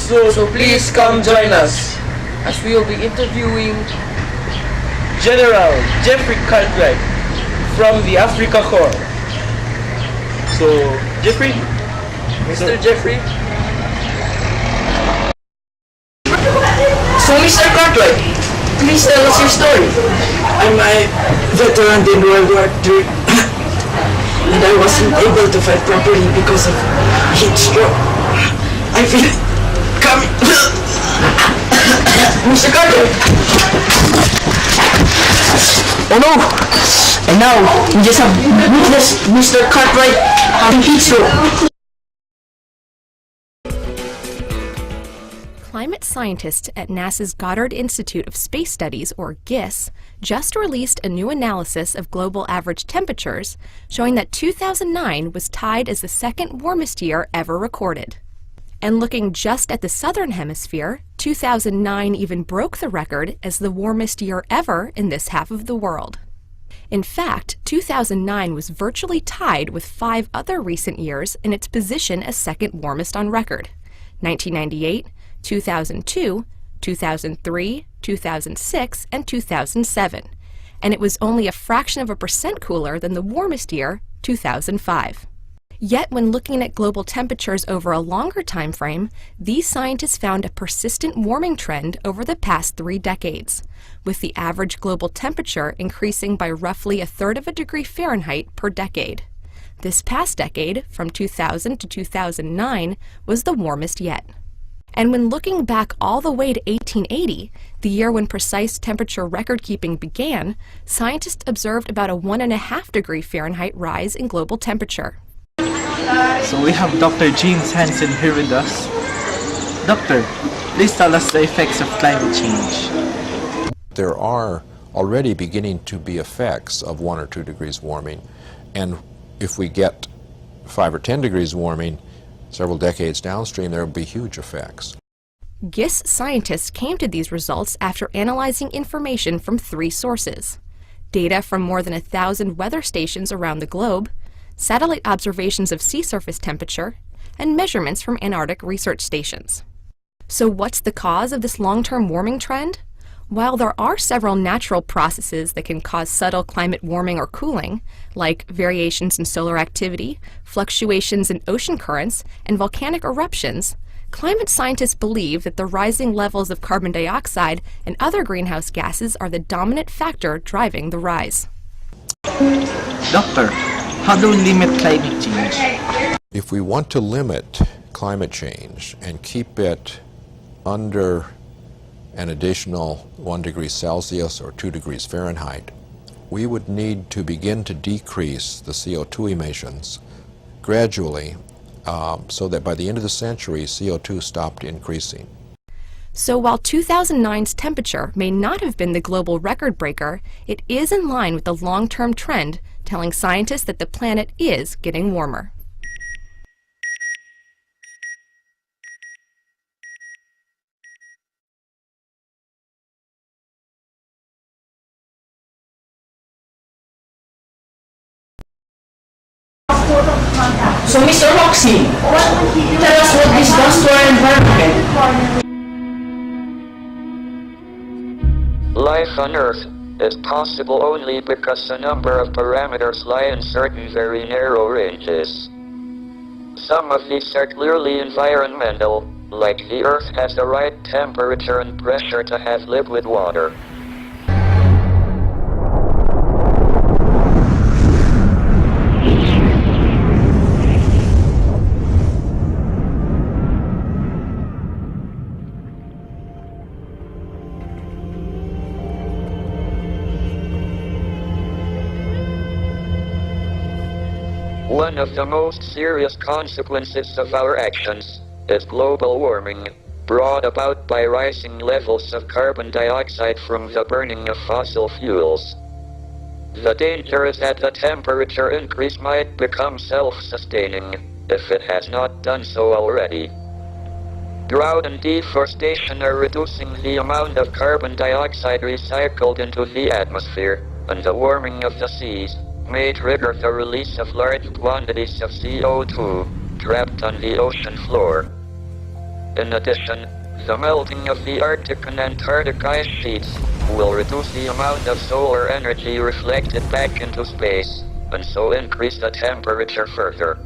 So please come join us as we will be interviewing General Jeffrey Cartwright from the Africa Corps. So, Jeffrey? Mr. Jeffrey? So, Mr. Cartwright, please tell us your story. I'm a veteran in World War III and I wasn't able to fight properly because of heat stroke. I feel coming. Mr. Cartwright! Oh no! And now, we just have witnessed Mr. Cartwright having heat stroke. Climate scientists at NASA's Goddard Institute of Space Studies, or GISS, just released a new analysis of global average temperatures, showing that 2009 was tied as the second warmest year ever recorded. And looking just at the southern hemisphere, 2009 even broke the record as the warmest year ever in this half of the world. In fact, 2009 was virtually tied with 5 other recent years in its position as second warmest on record: 1998, 2002, 2003, 2006, and 2007, and it was only a fraction of a percent cooler than the warmest year, 2005. Yet when looking at global temperatures over a longer time frame, these scientists found a persistent warming trend over the past 3 decades, with the average global temperature increasing by roughly 1/3 of a degree Fahrenheit per decade. This past decade, from 2000 to 2009, was the warmest yet. And when looking back all the way to 1880, the year when precise temperature record-keeping began, scientists observed about a 1.5 degree Fahrenheit rise in global temperature. So we have Dr. James Hansen here with us. Doctor, please tell us the effects of climate change. There are already beginning to be effects of 1 or 2 degrees warming, and if we get 5 or 10 degrees warming several decades downstream, there will be huge effects. GISS scientists came to these results after analyzing information from 3 sources: data from more than 1,000 weather stations around the globe, satellite observations of sea surface temperature, and measurements from Antarctic research stations. So what's the cause of this long-term warming trend? While there are several natural processes that can cause subtle climate warming or cooling, like variations in solar activity, fluctuations in ocean currents, and volcanic eruptions, climate scientists believe that the rising levels of carbon dioxide and other greenhouse gases are the dominant factor driving the rise. Doctor, how do we limit climate change? If we want to limit climate change and keep it under an additional 1 degree Celsius or 2 degrees Fahrenheit, we would need to begin to decrease the CO2 emissions gradually so that by the end of the century, CO2 stopped increasing. So while 2009's temperature may not have been the global record breaker, it is in line with the long-term trend, telling scientists that the planet is getting warmer. So, Mr. Roxy, tell us what this does to our environment. Life on Earth is possible only because a number of parameters lie in certain very narrow ranges. Some of these are clearly environmental, like the Earth has the right temperature and pressure to have liquid water. One of the most serious consequences of our actions is global warming, brought about by rising levels of carbon dioxide from the burning of fossil fuels. The danger is that the temperature increase might become self-sustaining, if it has not done so already. Drought and deforestation are reducing the amount of carbon dioxide recycled into the atmosphere, and the warming of the seas may trigger the release of large quantities of CO2 trapped on the ocean floor. In addition, the melting of the Arctic and Antarctic ice sheets will reduce the amount of solar energy reflected back into space, and so increase the temperature further.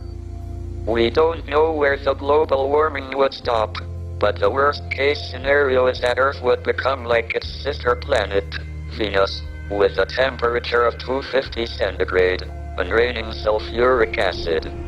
We don't know where the global warming would stop, but the worst case scenario is that Earth would become like its sister planet, Venus, with a temperature of 250 centigrade, and raining sulfuric acid.